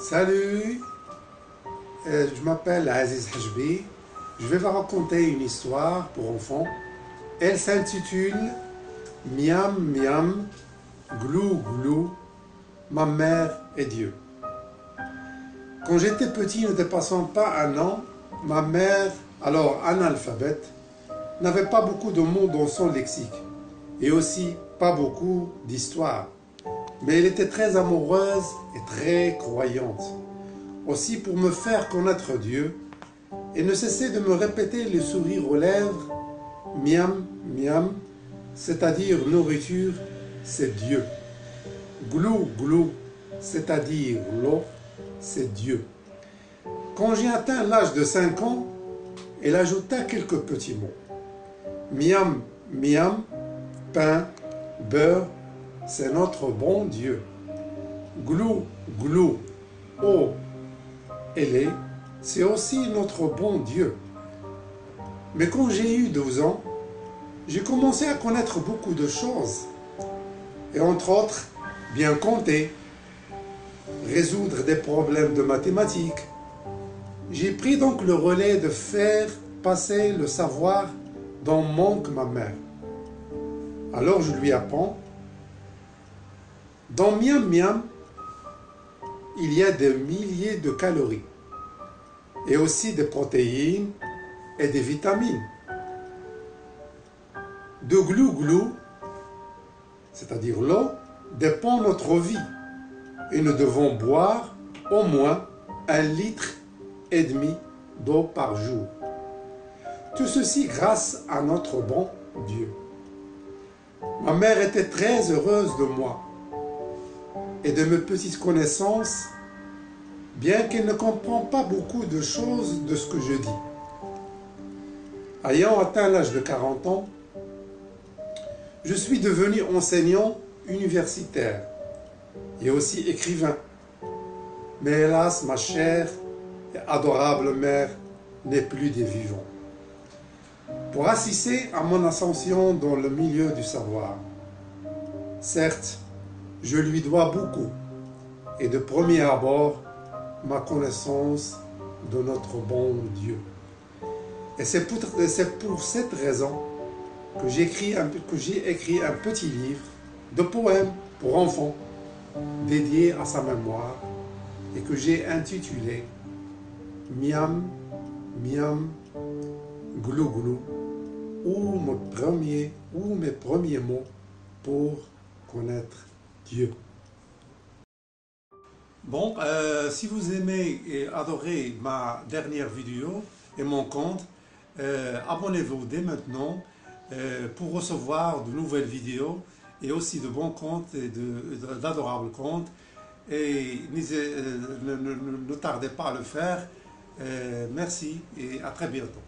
Salut, je m'appelle Aziz Hajbi. Je vais vous raconter une histoire pour enfants. Elle s'intitule Miam Miam, Glou Glou, ma mère et Dieu. Quand j'étais petit, ne dépassant pas 1 an, ma mère, alors analphabète, n'avait pas beaucoup de mots dans son lexique et aussi pas beaucoup d'histoires. Mais elle était très amoureuse et très croyante. Aussi, pour me faire connaître Dieu, elle ne cessait de me répéter le sourire aux lèvres, miam, miam, c'est-à-dire nourriture, c'est Dieu. Glou, glou, c'est-à-dire l'eau, c'est Dieu. Quand j'ai atteint l'âge de 5 ans, elle ajouta quelques petits mots. Miam, miam, pain, beurre, c'est notre bon Dieu. Glou, glou, eau et lait, c'est aussi notre bon Dieu. Mais quand j'ai eu 12 ans, j'ai commencé à connaître beaucoup de choses. Et entre autres, bien compter, résoudre des problèmes de mathématiques. J'ai pris donc le relais de faire passer le savoir dont manque ma mère. Alors je lui apprends. Dans miam miam, il y a des milliers de calories et aussi des protéines et des vitamines. De glou glou, c'est-à-dire l'eau, dépend notre vie et nous devons boire au moins 1,5 litre d'eau par jour. Tout ceci grâce à notre bon Dieu. Ma mère était très heureuse de moi et de mes petites connaissances, bien qu'elle ne comprend pas beaucoup de choses de ce que je dis. Ayant atteint l'âge de 40 ans, je suis devenu enseignant universitaire et aussi écrivain. Mais hélas, ma chère et adorable mère n'est plus des vivants. Pour assister à mon ascension dans le milieu du savoir, certes, je lui dois beaucoup, et de premier abord, ma connaissance de notre bon Dieu. Et c'est pour cette raison que j'ai écrit un petit livre de poèmes pour enfants, dédié à sa mémoire, et que j'ai intitulé Miam, Miam, Glou Glou, ou mes premiers mots pour connaître Dieu. Bon, si vous aimez et adorez ma dernière vidéo et mon compte, abonnez-vous dès maintenant pour recevoir de nouvelles vidéos et aussi de bons comptes et d'adorables comptes. Et ne tardez pas à le faire. Merci et à très bientôt.